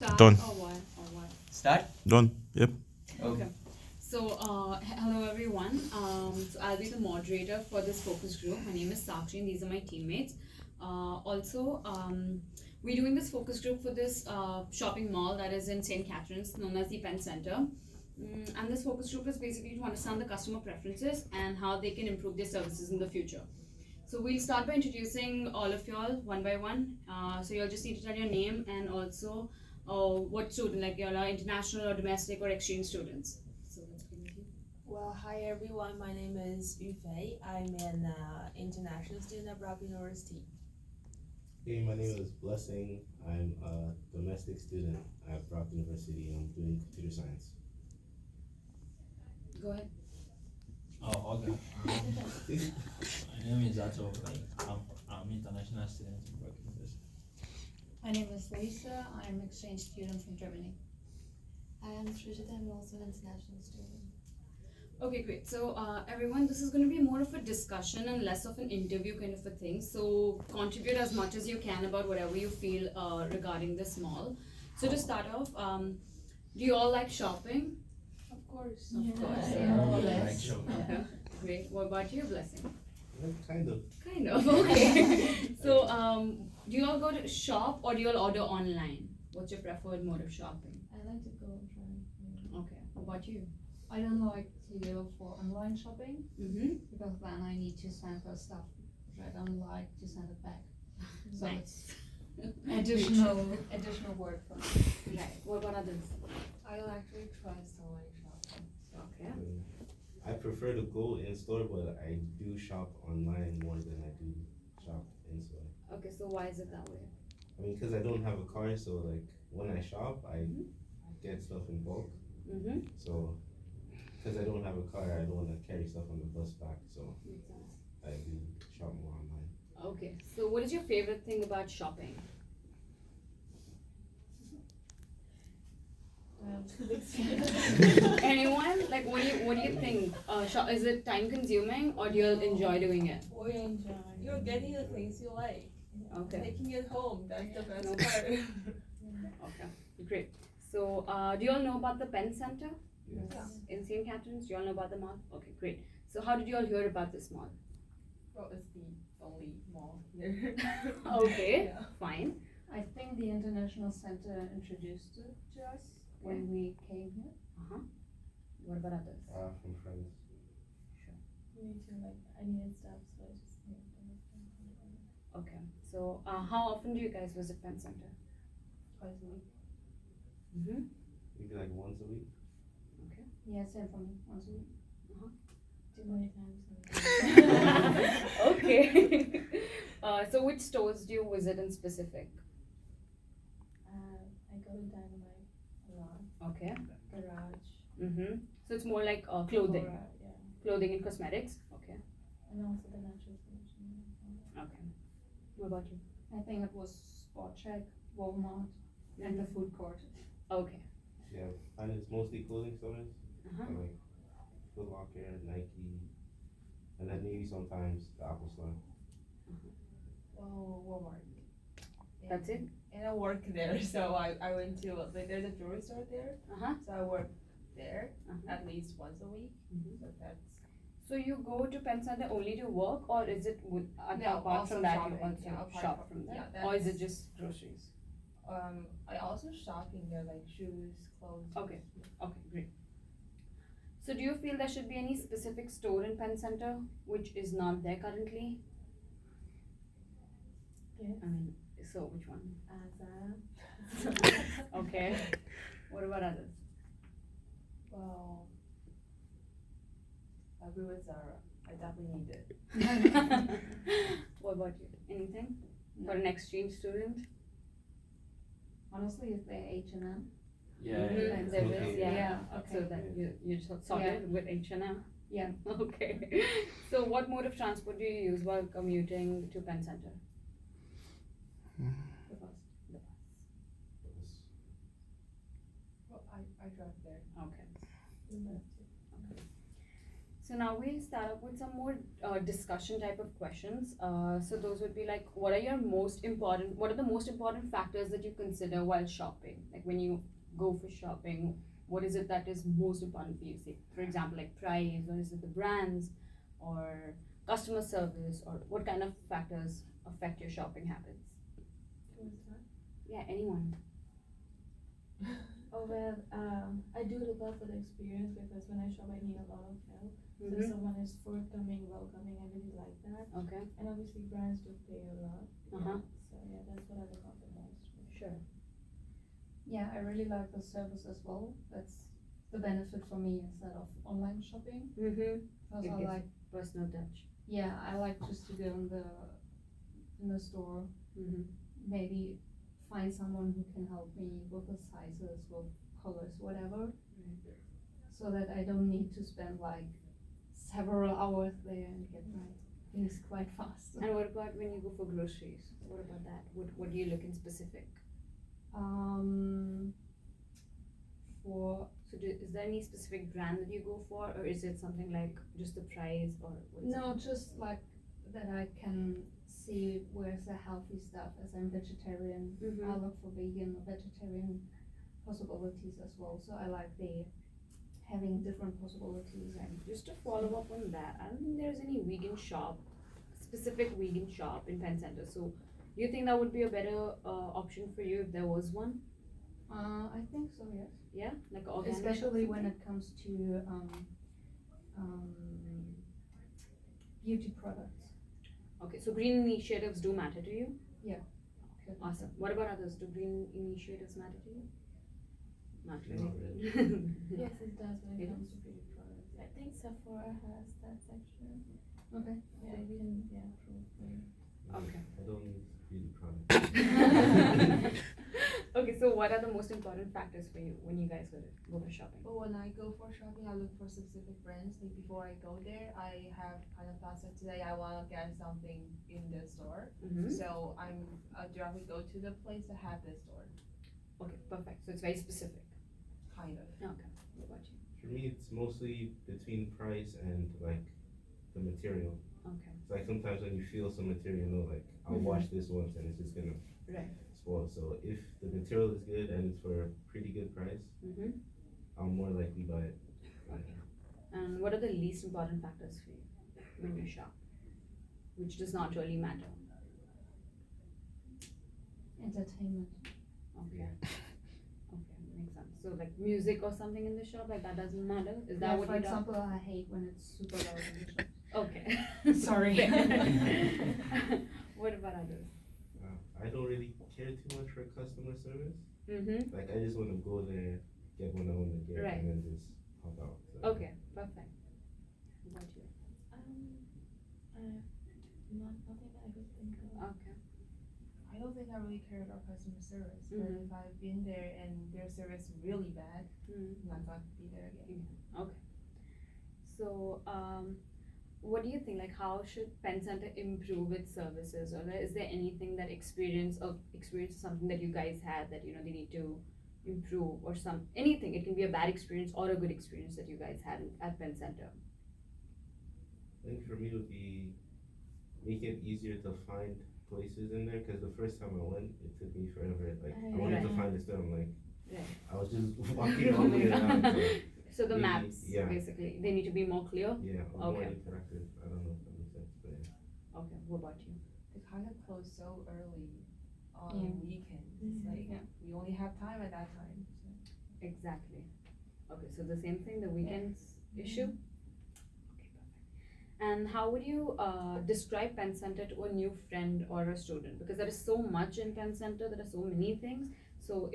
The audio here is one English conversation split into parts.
Start Done. or what? Or what? Start? Done. Yep. Okay. So, hello everyone. So I'll be the moderator for this focus group. My name is Sakshi, and these are my teammates. We're doing this focus group for this shopping mall that is in St. Catharines, known as the Penn Center. And this focus group is basically to understand the customer preferences and how they can improve their services in the future. So we'll start by introducing all of y'all one by one. So you'll just need to tell your name and also what student, like y'all are international or domestic or exchange students. So let's begin with you. Well, hi everyone. My name is Yu Fei. I'm an international student at Brock University. Hey, my name is Blessing. I'm a domestic student at Brock University. I'm doing computer science. Go ahead. Oh, okay. My name is Ato. I'm international student in Brock University. My name is Lisa. I'm an exchange student from Germany. I am Srijita. I'm also an international student. Okay, great. So everyone, this is going to be more of a discussion and less of an interview kind of a thing. So contribute as much as you can about whatever you feel regarding this mall. So to start off, do you all like shopping? Of course. Of course. I like shopping. Okay, great. What about you, Blessing? Kind of. Kind of, okay. So, do you all go to shop or do you all order online? What's your preferred mode of shopping? I like to go and try. Okay, what about you? I don't like to go for online shopping Mm-hmm. because then I need to send her stuff which I don't like to send it back. So Nice. additional work for me. Right. What about others? I don't actually trust online shopping. Okay. I prefer to go in store, but I do shop online more than I do shop in store. Okay, so why is it that way? I mean, because I don't have a car, so like when I shop, I get stuff in bulk. Mm-hmm. So, because I don't have a car, I don't want to carry stuff on the bus back. So Makes sense. I do shop more online. Okay, so what is your favorite thing about shopping? Anyone? Like, what do you think? Is it time consuming or do you all enjoy doing it? Or you're getting the things you like. Okay. Taking it home. That's the best No. part. Okay, great. So, do you all know about the Penn Center Yes. in St. Catharines? Do you all know about the mall? Okay, great. So, how did you all hear about this mall? Well, it's the only mall here. Okay, Yeah. fine. I think the International Center introduced it to us when we came here. What about others? From friends. Me too. Like I needed stuff, so I just Okay, so how often do you guys visit Penn Center? twice a week. Mm-hmm. Maybe like once a week. Yeah, same for me, once a week. Too many times. Okay. So, which stores do you visit in specific? I go to Dynamite a lot. Okay. Garage. Mm-hmm. So it's more like clothing, Sephora, yeah. clothing and cosmetics. Okay. And also the natural solution. Okay. What about you? I think it was Spot Check, Walmart, and the food court. Okay. Yeah, and it's mostly clothing stores. Uh-huh. So like Foot Locker, Nike, and then maybe sometimes the Apple Store. Oh, Walmart. That's it? And I work there, so I went to like there's a jewelry store there, Uh-huh. so I work there Uh-huh. at least once a week. Mhm. So that's So you go to Penn Center only to work, or is it No, apart also from that shopping. you also Yeah, apart shop from- from there, yeah, or is it that's- just groceries? I also shop in there like shoes, clothes. Okay. Okay, great. So do you feel there should be any specific store in Penn Center which is not there currently? Yes. I mean, so which one? Zara. Okay. What about others? Well, I agree with Zara. I definitely need it. What about you? Anything for an exchange student? Honestly, if they're H&M. Yeah. Mhm, there Okay. is, yeah. Yeah, So okay. that you sorted with H&M. Yeah. Okay. So what mode of transport do you use while commuting to Penn Center? The bus. The bus. Well, I drive there. Okay. So now we'll start up with some more discussion type of questions. So those would be like, what are the most important factors that you consider while shopping? Like when you go for shopping, what is it that is most important for you? Say, for example, like price, or is it the brands, or customer service, or what kind of factors affect your shopping habits? Yeah, anyone. Oh well, I do look out for the experience because when I shop, I need a lot of help. So if Mm-hmm. someone is forthcoming, welcoming, I really like that. Okay. And obviously, brands do pay a lot. Uh-huh. So yeah, that's what I look out the most. Sure. Yeah, I really like the service as well. That's the benefit for me instead of online shopping. Mm-hmm. Because It I gives like, personal touch. yeah, I like just to go in the store, Mm-hmm. maybe find someone who can help me with the sizes, with colors, whatever. So that I don't need to spend like several hours there and get my things quite fast. And what about when you go for groceries? What about that? What do you look in specific? For Is there any specific brand that you go for, or is it something like just the price, or what is no, just like that I can see where's the healthy stuff. As I'm vegetarian, Mhm. I look for vegan or vegetarian possibilities as well. So I like the having different possibilities and Just to follow up on that, I don't think there's any specific vegan shop in Penn Center. So, do you think that would be a better option for you if there was one? I think so, yes. Yeah, like an organic shop Especially when something? it comes to beauty products. Okay, so green initiatives do matter to you? Yeah. Okay, awesome. What about others? Do green initiatives matter to you? Not Not really. Yes, it does when it It comes to beauty products. I think Sephora has that section. Okay. Yeah, you can prove me. Okay. I don't use beauty products. Okay, so what are the most important factors for you when you guys go for shopping? But when I go for shopping, I look for specific brands. Like before I go there, I have kind of thoughts that today I want to get something in the store. Mm-hmm. So I directly go to the place that have the store. Okay, perfect. So it's very specific. Kind of. Okay. What about you? For me, it's mostly between price and like the material. Okay. It's like sometimes when you feel some material, you know, like I'll Mhm. wash this once and it's just gonna Right. spoil. So if the material is good and it's for a pretty good price, Mm-hmm. I'll more likely buy it. And what are the least important factors for you when you shop, which does not really matter? Entertainment. Okay. Okay, makes sense. So like music or something in the shop, like that doesn't matter? Is that Yeah, what for you don't? example, I hate when it's super loud in the shop. Okay. Sorry. What about others? I don't really care too much for customer service. Mm-hmm. Like I just want to go there, get what I want to get, Right. and then just hop out. So, Okay, perfect. What about you? Nothing that I could think of. Okay. I don't think I really care about customer service. But Mhm. if I've been there and their service is really bad, Mm. I'm not going to be there again. Okay. So, what do you think? Like, how should Penn Center improve its services, or is there anything that experience something that you guys had that they need to improve, or anything? It can be a bad experience or a good experience that you guys had at Penn Center. I think for me it would be make it easier to find places in there because the first time I went, it took me forever. Like I wanted to Right. find the store, I'm like, Right. I was just walking all the way around. So, So the Maybe, maps, yeah. basically, they need to be more clear. yeah, or more Okay. interactive. I don't know if that makes sense, but yeah. Okay. What about you? They kind of close so early on Yeah. weekends. It's like Yeah. we only have time at that time. So. Exactly. Okay, so the same thing, the weekends issue? Okay, perfect. And how would you describe Penn Center to a new friend or a student? Because there is so much in Penn Center, there are so many things. So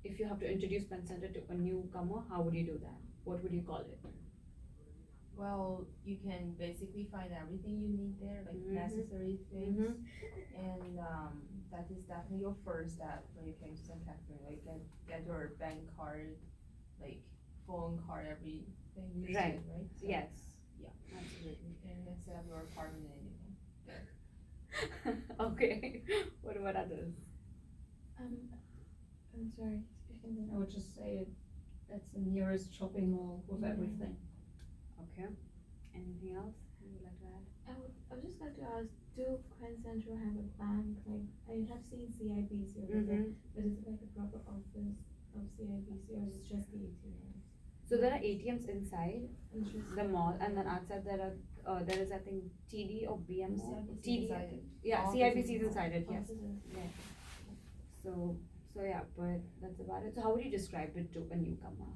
if you have to introduce Penn Center to a newcomer, how would you do that? What would you call it? Well, you can basically find everything you need there, like Mhm. necessary things, Mhm. and that is definitely your first step when you came to St. Catherine. Like get your bank card, like phone card, everything you Right. need, right? So, Yes. Yeah. Absolutely. And instead of your apartment and anything. Okay. What about others? I'm sorry. I would just say that's the nearest shopping mall with Mhm. everything. Okay. Anything else you would like to add? I would just like to ask, do Penn Central have a bank? Like, I have seen CIBC over there, but is it like a proper office of CIBC or is it just the ATM? So there are ATMs inside Interesting. the mall, and then outside there is I think TD or BMO. TD. inside it. Yeah, Office CIBC is is inside it. Yes. Offices. Yeah. So yeah, but that's about it. So how would you describe it to a newcomer?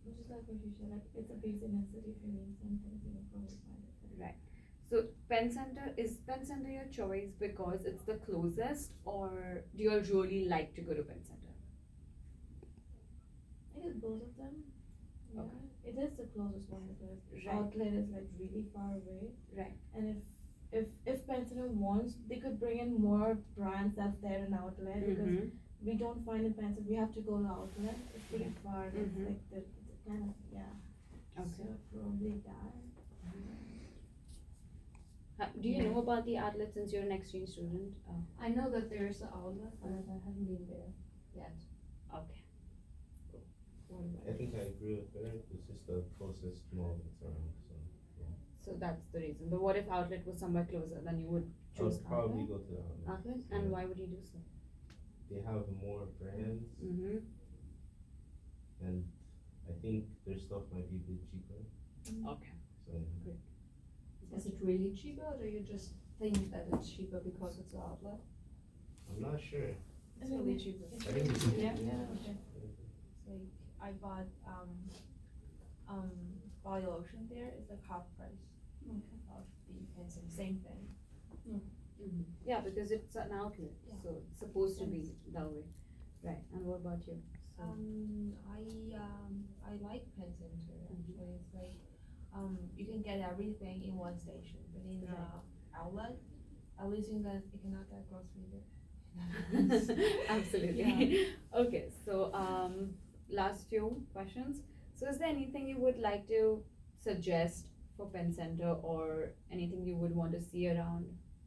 Just like what you said, like it's a basic necessity if you need something, you know, probably find it there. Right. So Penn Center your choice because it's the closest, or do you all really like to go to Penn Center? I guess both of them. Yeah. Okay. It is the closest one because Right. outlet is like really far away. Right. And if Penn Center wants, they could bring in more brands that's there in outlet because we don't find in Penn Center. We have to go to outlet. It's pretty far. It's like it's kind of Okay. So probably that. Do you know about the outlet since you're an exchange student? Oh, I know that there's an outlet, but I haven't been there yet. okay. I think I agree with her. It's just the closest mall that's around. So So that's the reason. But what if outlet was somewhere closer? Then you would I choose would probably outlet. go to the outlet. Outlet, Yeah. and why would you do so? They have more brands, and I think their stuff might be a bit cheaper. Okay. So yeah. Is it really cheaper, or do you just think that it's cheaper because it's an outlet? I'm not sure. It's really cheaper. I think it's Yeah. Okay. Like I bought body lotion there. It's like half price of the pencil. Same thing. Yeah, because it's an outlet, Yeah. so it's supposed to be that way. Right. And what about you? So, I like Penn Center actually. It's like you can get everything in one station, but in the outlet, at least you cannot get grocery there. Absolutely. Okay, so last few questions. So is there anything you would like to suggest for Penn Center, or anything you would want to see around?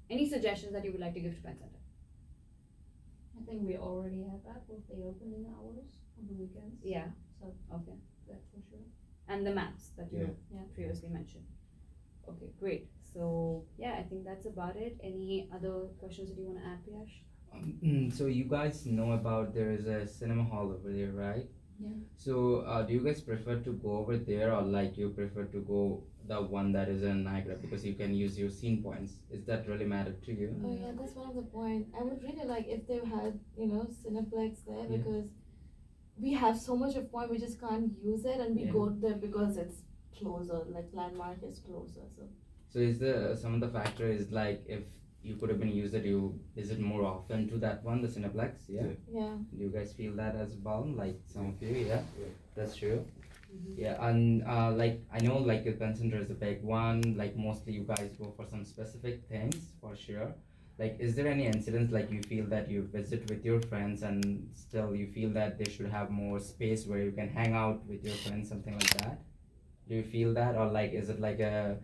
Any suggestions that you would like to give to Penn Center? I think we already have that with the opening hours on the weekends. Yeah. So Okay. that's for sure. And the maps that you Yeah. previously mentioned. Okay, great. So yeah, I think that's about it. Any other questions that you want to add, Piyash? So you guys know about there is a cinema hall over there, right? Yeah. So do you guys prefer to go over there, or like you prefer to go the one that is in Niagara because you can use your scene points? Is that really matter to you? Oh yeah, that's one of the point. I would really like if they had, you know, Cineplex there Yeah. because we have so much of point we just can't use it and we Yeah. go there because it's closer, like Landmark is closer. So is the some of the factor is like if you could have been used it, you visit more often to that one, the Cineplex? Yeah. Yeah. Do you guys feel that as well? Like some of you, yeah? Yeah. That's true. Yeah, and like I know like the Penn Center is a big one, like mostly you guys go for some specific things for sure. Like is there any incidents like you feel that you visit with your friends and still you feel that they should have more space where you can hang out with your friends, something like that? Do you feel that, or like is it like a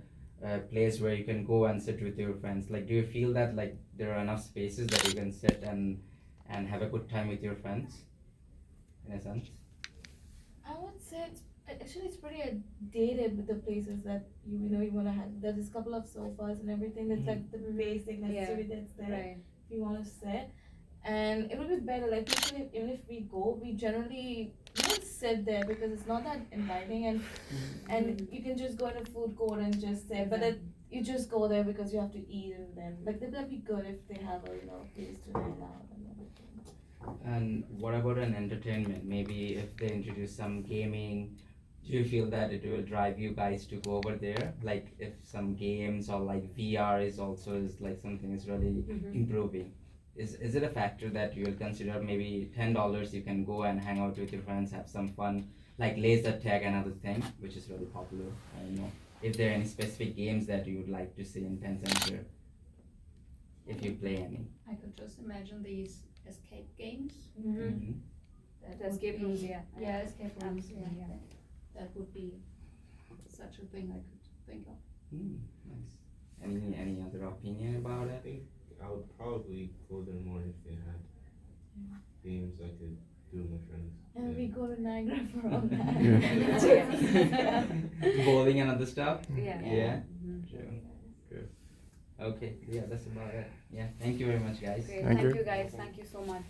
place where you can go and sit with your friends? Like do you feel that like there are enough spaces that you can sit and have a good time with your friends in a sense? I would say it's pretty dated with the places that you know you wanna have. There's a couple of sofas and everything. That's like the basic necessary that's there. Right. If you wanna sit. And it would be better, like usually even if we go, we generally don't sit there because it's not that inviting and you can just go in a food court and just sit, but you just go there because you have to eat and then like that'd be good if they have a place to hang out and everything. And what about an entertainment? Maybe if they introduce some gaming, do you feel that it will drive you guys to go over there? Like if some games or like VR is like something is really improving. Is it a factor that you will consider? Maybe $10 you can go and hang out with your friends, have some fun, like laser tag, another thing which is really popular. I don't know if there are any specific games that you would like to see in Penn Center, if you play any. I could just imagine these escape games. Mm-hmm. That The would escape be- rooms, yeah. Yeah, escape rooms, Absolutely, yeah. That would be such a thing I could think of. Nice. Any other opinion about I it? think I would probably go there more if they had games I could do with my friends. And we Yeah. go to Niagara for all Yeah. that. Bowling and other stuff. Yeah. Yeah. Mhm. True. Okay. Yeah, that's about it. Yeah. Thank you very much, guys. Great. Thank Thank you. you guys. Thank you so much.